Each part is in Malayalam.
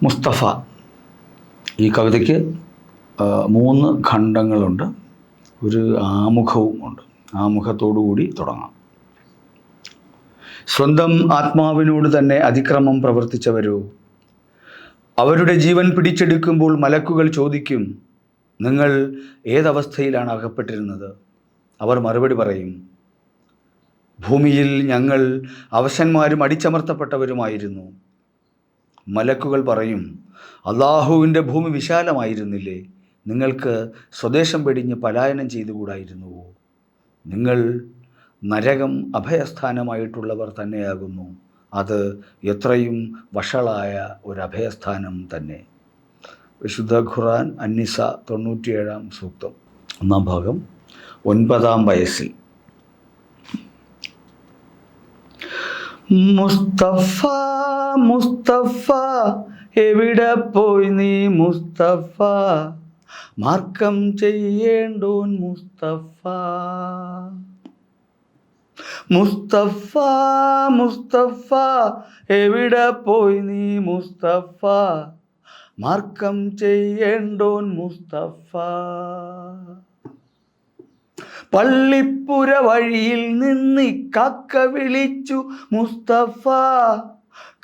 മുസ്തഫ. ഈ കവിതയ്ക്ക് 3 ഖണ്ഡങ്ങളുണ്ട്, ഒരു ആമുഖവും ഉണ്ട്. ആമുഖത്തോടുകൂടി തുടങ്ങാം. സ്വന്തം ആത്മാവിനോട് തന്നെ അതിക്രമം പ്രവർത്തിച്ചവരോ, അവരുടെ ജീവൻ പിടിച്ചെടുക്കുമ്പോൾ മലക്കുകൾ ചോദിക്കും, നിങ്ങൾ ഏതവസ്ഥയിലാണ് അകപ്പെട്ടിരുന്നത്? അവർ മറുപടി പറയും, ഭൂമിയിൽ ഞങ്ങൾ അവശന്മാരും അടിച്ചമർത്തപ്പെട്ടവരുമായിരുന്നു. മലക്കുകൾ പറയും, അള്ളാഹുവിൻ്റെ ഭൂമി വിശാലമായിരുന്നില്ലേ? നിങ്ങൾക്ക് സ്വദേശം വെടിഞ്ഞ് പലായനം ചെയ്തുകൂടായിരുന്നുവോ? നിങ്ങൾ നരകം അഭയസ്ഥാനമായിട്ടുള്ളവർ തന്നെയാകുന്നു. അത് എത്രയും വഷളായ ഒരു അഭയസ്ഥാനം തന്നെ. വിശുദ്ധ ഖുർആൻ അന്നിസ 97 സൂക്തം 1 ഭാഗം 9 വയസ്സിൽ. മുസ്തഫ മുസ്തഫ എവിടെ പോയി നീ മുസ്തഫ, മാർക്കം ചെയ്യേണ്ടോൻ മുസ്തഫ. മുസ്തഫ മുസ്തഫ എവിടെ പോയി നീ മുസ്തഫ, മാർക്കം ചെയ്യേണ്ടോൻ മുസ്തഫ. പള്ളിപ്പുര വഴിയിൽ നിന്ന് കാക്ക വിളിച്ചു മുസ്തഫ,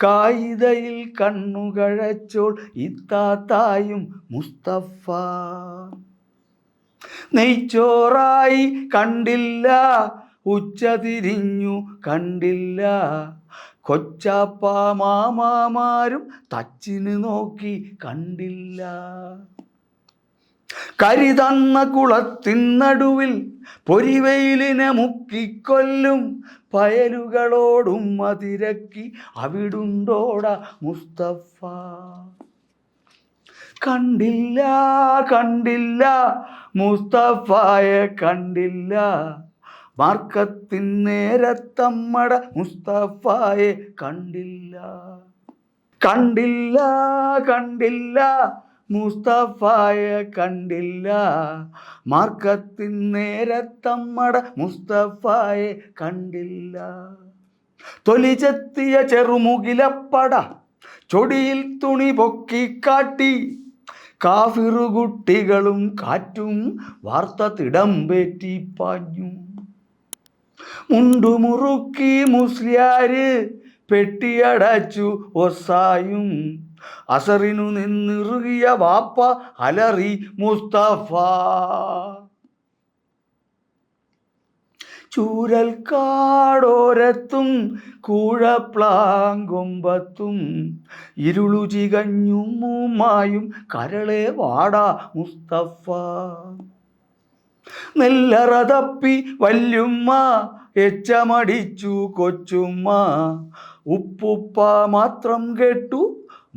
കായികയിൽ കണ്ണുകഴച്ചോൾ ഇത്താത്തായും മുസ്തഫ. നെയ്ച്ചോറായി കണ്ടില്ല, ഉച്ച തിരിഞ്ഞു കണ്ടില്ല, കൊച്ചാപ്പ മാമാമാരും തച്ചിന് നോക്കി കണ്ടില്ല. കരിതന്ന കുളത്തിൻ നടുവിൽ പൊരിവെയിലിനെ മുക്കിക്കൊല്ലും പയലുകളോടും അതിരക്കി അവിടുണ്ടോട മുസ്തഫ. കണ്ടില്ല കണ്ടില്ല മുസ്തഫയെ കണ്ടില്ല, മാർക്കത്തിൻ നേരത്തമ്മട മുസ്തഫയെ കണ്ടില്ല. കണ്ടില്ല കണ്ടില്ല മുസ്തഫയെ കണ്ടില്ല, മാർക്കത്തിൻ നേരത്തമ്മട മുസ്തഫയെ കണ്ടില്ല. തൊലിചെത്തിയ ചെറുമുകിലപ്പട ചൊടിയിൽ തുണി പൊക്കിക്കാട്ടി, കാഫിറുകുട്ടികളും കാറ്റും വാർത്ത തിടമ്പേറ്റി പാഞ്ഞു. മുണ്ടുമുറുക്കി മുസ്ലിയാര് പെട്ടിയടച്ചു ഒസായും, അസറിനു നിന്നിറുകിയ വാപ്പ അലറി മുസ്തഫ. ചൂരൽ കാടോരത്തും കൂഴപ്ലാങ്കൊമ്പത്തും ഇരുളു ചികഞ്ഞും മൂമായും കരളെ വാടാ മുസ്തഫ. നെല്ലറ തപ്പി വല്യുമ്മ എച്ചമടിച്ചു കൊച്ചുമ്മ, ഉപ്പുപ്പ മാത്രം കേട്ടു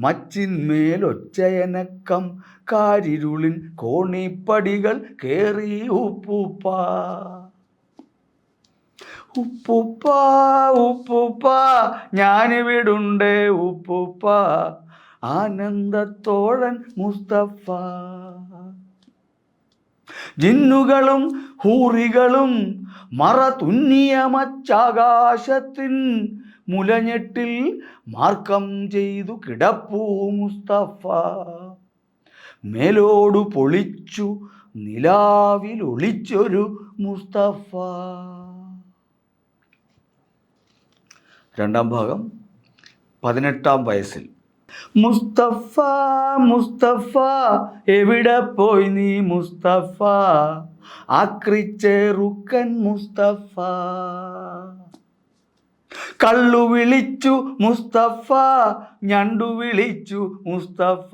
മച്ചിന്മേലൊച്ചയനക്കം, കാരിരുളിൻ കോണിപ്പടികൾ കേറി ഉപ്പുപ്പ. ഉപ്പുപ്പ ഉപ്പുപ്പ ഞാനിവിടുണ്ടേ ഉപ്പുപ്പ, ആനന്ദത്തോഴൻ മുസ്തഫ. ജിന്നുകളും ഹൂറികളും മറ തുന്നിയ മച്ചാകാശത്തിൻ മുലഞ്ഞെട്ടിൽ മാർക്കം ചെയ്തു കിടപ്പൂ മുസ്തഫ. മേലോടു പൊളിച്ചു നിലാവിൽ ഒളിച്ചൊരു മുസ്തഫ. 2 ഭാഗം 18 വയസ്സിൽ. മുസ്തഫ മുസ്തഫ എവിടെ പോയി നീ മുസ്തഫ, ആക്രിച്ചേറുക്കൻ മുസ്തഫ. കള്ളു വിളിച്ചു മുസ്തഫ, ഞണ്ടു വിളിച്ചു മുസ്തഫ,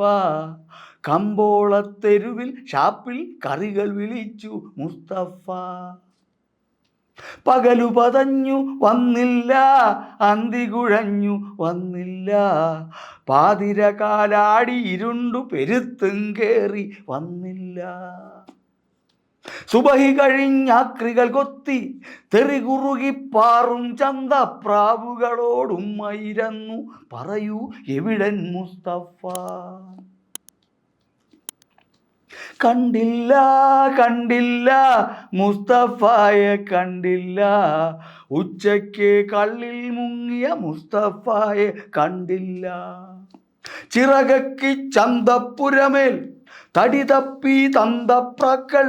കമ്പോളത്തെരുവിൽ ഷാപ്പിൽ കറികൾ വിളിച്ചു മുസ്തഫ. പകലു പതഞ്ഞു വന്നില്ല, അന്തി കുഴഞ്ഞു വന്നില്ല, പാതിര കാലാടി ഇരുണ്ടു പെരുത്തും കേറി വന്നില്ല. സുബഹി കഴിഞ്ഞാക്രികൾ കൊത്തി തെറി കുറുകിപ്പാറും ചന്തപ്രാവുകളോടും മയിരന്നു പറയൂ എവിടൻ മുസ്തഫ. കണ്ടില്ല കണ്ടില്ല മുസ്തഫയെ കണ്ടില്ല, ഉച്ചയ്ക്ക് കള്ളിൽ മുങ്ങിയ മുസ്തഫയെ കണ്ടില്ല. ചിറകക്കി ചന്തപ്പുരമേൽ തടി തപ്പി തന്തപ്രാക്കൾ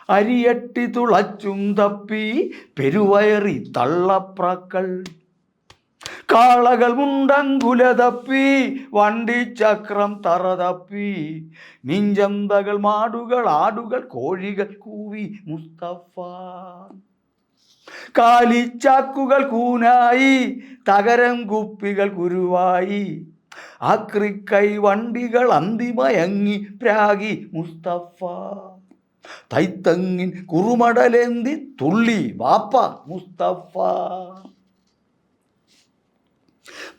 അരിയട്ടി തുളച്ചും തപ്പി പെരുവയറി തള്ളപ്രാക്കൾ കാളകൾ മുണ്ടങ്കുല തപ്പി വണ്ടിച്ചക്രം തറ തപ്പി മിഞ്ചന്തകൾ മാടുകൾ ആടുകൾ കോഴികൾ കൂവി മുസ്തഫ കാലിച്ചാക്കുകൾ കൂനായി തകരം കുപ്പികൾ കുരുവായി ആക്രിക്കൈ വണ്ടികൾ അന്തിമയങ്ങി പ്രാഗി മുസ്തഫ തൈത്തങ്ങിൻ കുറുമടലേന്തി തുള്ളി വാപ്പ മുസ്തഫ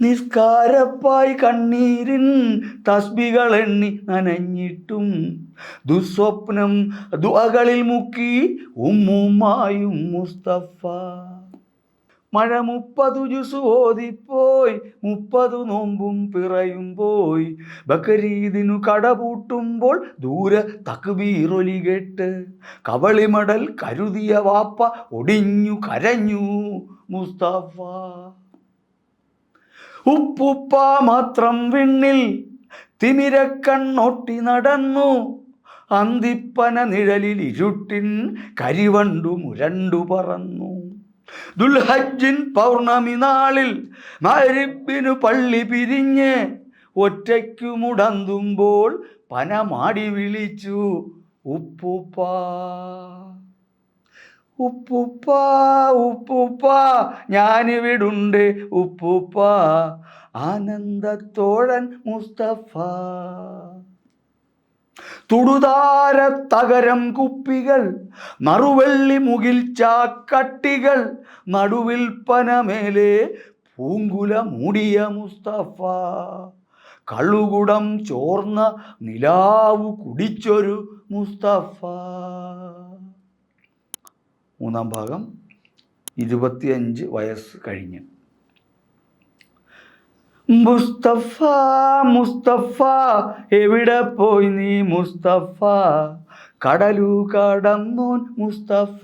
നിസ്കാരപ്പായി കണ്ണീരിൻ തസ്ബികൾ എണ്ണി നനഞ്ഞിട്ടും ദുസ്വപ്നം ദുഅകളിൽ മുക്കി ഉമ്മുമായും മുസ്തഫ മഴ 30 ജുസ് ഓതിപ്പോയി 30 നോമ്പും പിറയും പോയി ബക്കരീദിനു കടപൂട്ടുമ്പോൾ ദൂരെ തക്ബീറൊലി കേട്ട് കവളിമടൽ കരുതിയ വാപ്പ ഒടിഞ്ഞു കരഞ്ഞു മുസ്തഫ ഉപ്പുപ്പ മാത്രം വിണ്ണിൽ തിമിരക്കണ്ണൊട്ടി നടന്നു അന്തിപ്പന നിഴലിൽ ഇരുട്ടിൻ കരിവണ്ടു മുരണ്ടു പറന്നു ദുൽഹജ്ജിൻ പൗർണമി നാളിൽ മഗ്‌രിബിനു പള്ളി പിരിഞ്ഞ് ഒറ്റയ്ക്കു മുടന്തുമ്പോൾ പനമാടി വിളിച്ചു ഉപ്പുപ്പ ഉപ്പുപ്പ ഉപ്പുപ്പ ഞാനിവിടുണ്ട് ഉപ്പുപ്പ ആനന്ദത്തോഴൻ മുസ്തഫ തുടുതാര തകരം കുപ്പികൾ നറുവെള്ളി മുകിൽ ചാക്കട്ടികൾ നടുവിൽ പനമേലെ പൂങ്കുല മൂടിയ മുസ്തഫ കള്ളുകുടം ചോർന്ന നിലാവു കുടിച്ചൊരു മുസ്തഫ. മൂന്നാം ഭാഗം 25 വയസ്സ് കഴിഞ്ഞ്. മുസ്തഫ മുസ്തഫ എവിടെ പോയി നീ മുസ്തഫ കടലു കടന്നോൻ മുസ്തഫ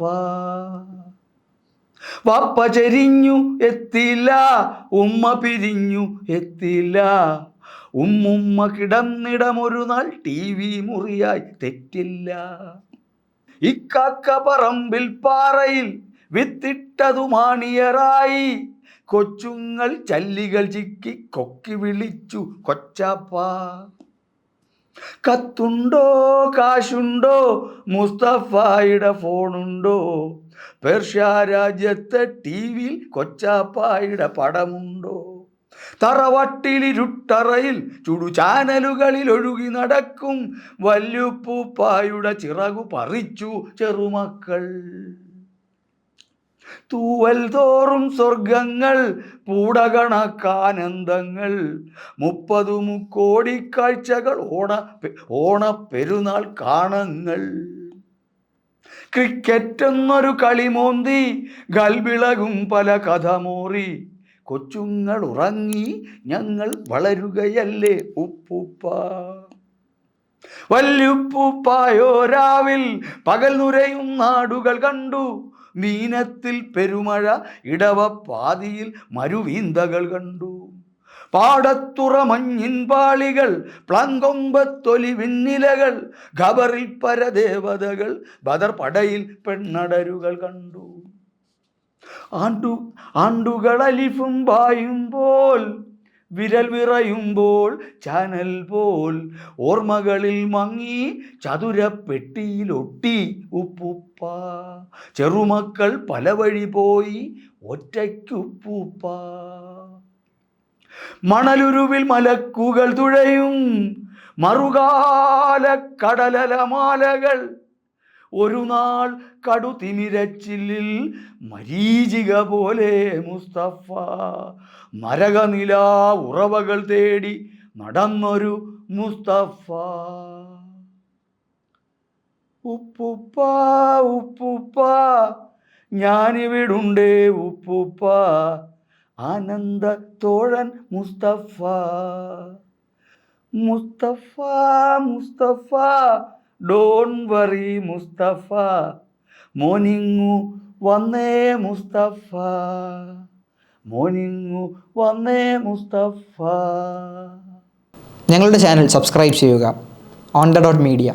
വാപ്പ ചെരിഞ്ഞു എത്തില്ല ഉമ്മ പിരിഞ്ഞു എത്തില്ല ഉമ്മുമ്മ കിടന്നിടമൊരു നാൾ TV മുറിയായി തെറ്റില്ല ഇക്കാക്ക പറമ്പിൽ പാറയിൽ വിത്തിട്ടതു മാണിയറായി കൊച്ചുങ്ങൾ ചല്ലികൾ ചിക്കി കൊക്കി വിളിച്ചു കൊച്ചാപ്പ കത്തുണ്ടോ കാശുണ്ടോ മുസ്തഫായുടെ ഫോണുണ്ടോ പേർഷ്യ രാജ്യത്തെ TVയിൽ കൊച്ചാപ്പായുടെ പടമുണ്ടോ തറവട്ടിലിരുട്ടറയിൽ ചുടു ചാനലുകളിൽ ഒഴുകി നടക്കും വല്യുപ്പൂപ്പായുടെ ചിറകു പറിച്ചു ചെറുമക്കൾ തൂവൽ തോറും സ്വർഗങ്ങൾ പൂടകണക്കാനന്ദങ്ങൾ 30 മുക്കോടി കാഴ്ചകൾ ഓണപ്പെരുന്നാൾ കാണങ്ങൾ ക്രിക്കറ്റ് എന്നൊരു കളിമോന്തി ഗൽബിളകും പല കഥമോറി കൊച്ചുങ്ങൾ ഉറങ്ങി ഞങ്ങൾ വളരുകയല്ലേ ഉപ്പുപ്പ വല്യുപ്പൂപ്പായോ രാവിൽ പകൽ നുരയും നാടുകൾ കണ്ടു മീനത്തിൽ പെരുമഴ ഇടവപ്പാതിയിൽ മരുവീന്തകൾ കണ്ടു പാടത്തുറ മഞ്ഞിൻ പാളികൾ പ്ലങ്കൊമ്പത്തൊലിവിന്നിലകൾ ഖബറിൽ പരദേവതകൾ ബദർ പടയിൽ പെണ്ണടരുകൾ കണ്ടു ആണ്ടുകൾ അലിഫും പായുമ്പോൾ വിരൽ വിറയുമ്പോൾ ചാനൽ പോൽ ഓർമ്മകളിൽ മങ്ങി ചതുരപ്പെട്ടിയിലൊട്ടി ഉപ്പുപ്പ ചെറുമക്കൾ പല വഴി പോയി ഒറ്റയ്ക്കുപ്പുപ്പ മണലുരുവിൽ മലക്കുകൾ തുഴയും മറുകാല കടലലമാലകൾ ഒരു നാൾ കടുതിമിരച്ചില്ലിൽ മരീചിക പോലെ മുസ്തഫ നരകനില ഉറവകൾ തേടി നടന്നൊരു മുസ്തഫ ഉപ്പുപ്പ ഉപ്പുപ്പ ഞാനിവിടുണ്ട് ഉപ്പുപ്പ ആനന്ദത്തോഴൻ മുസ്തഫ മുസ്തഫ മുസ്തഫ ഡോൺ വറി മുസ്തഫ മോർണിംഗു വന്നേ മുസ്തഫ മോർണിംഗു വന്നേ മുസ്തഫ. ഞങ്ങളുടെ ചാനൽ സബ്സ്ക്രൈബ് ചെയ്യുക. On the dot media.